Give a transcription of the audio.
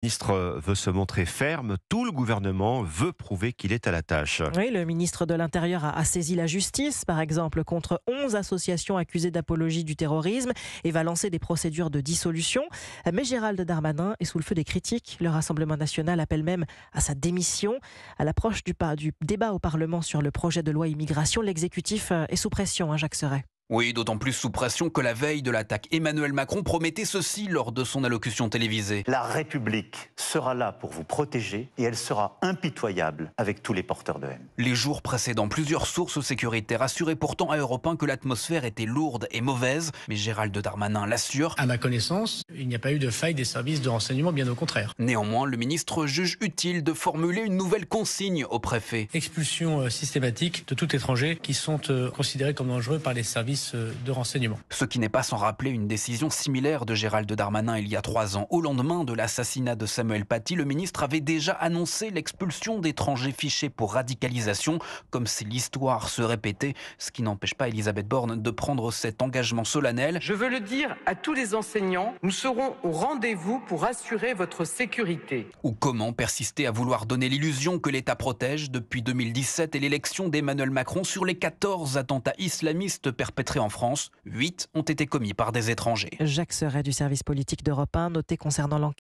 Le ministre veut se montrer ferme, tout le gouvernement veut prouver qu'il est à la tâche. Oui, le ministre de l'Intérieur a saisi la justice, par exemple, contre 11 associations accusées d'apologie du terrorisme et va lancer des procédures de dissolution. Mais Gérald Darmanin est sous le feu des critiques. Le Rassemblement national appelle même à sa démission. À l'approche du débat au Parlement sur le projet de loi immigration, l'exécutif est sous pression, Jacques Serret. Oui, d'autant plus sous pression que la veille de l'attaque, Emmanuel Macron promettait ceci lors de son allocution télévisée. La République sera là pour vous protéger et elle sera impitoyable avec tous les porteurs de haine. Les jours précédents, plusieurs sources sécuritaires assuraient pourtant à Europe 1 que l'atmosphère était lourde et mauvaise. Mais Gérald Darmanin l'assure. À ma connaissance, il n'y a pas eu de faille des services de renseignement, bien au contraire. Néanmoins, le ministre juge utile de formuler une nouvelle consigne au préfet. Expulsion systématique de tout étranger qui sont considérés comme dangereux par les services de renseignement. Ce qui n'est pas sans rappeler une décision similaire de Gérald Darmanin il y a 3 ans. Au lendemain de l'assassinat de Samuel Paty, le ministre avait déjà annoncé l'expulsion d'étrangers fichés pour radicalisation, comme si l'histoire se répétait, ce qui n'empêche pas Elisabeth Borne de prendre cet engagement solennel. Je veux le dire à tous les enseignants, nous serons au rendez-vous pour assurer votre sécurité. Ou comment persister à vouloir donner l'illusion que l'État protège depuis 2017 et l'élection d'Emmanuel Macron sur les 14 attentats islamistes perpétrés en France, 8 ont été commis par des étrangers. Jacques Serret du service politique d'Europe 1, noté concernant l'enquête.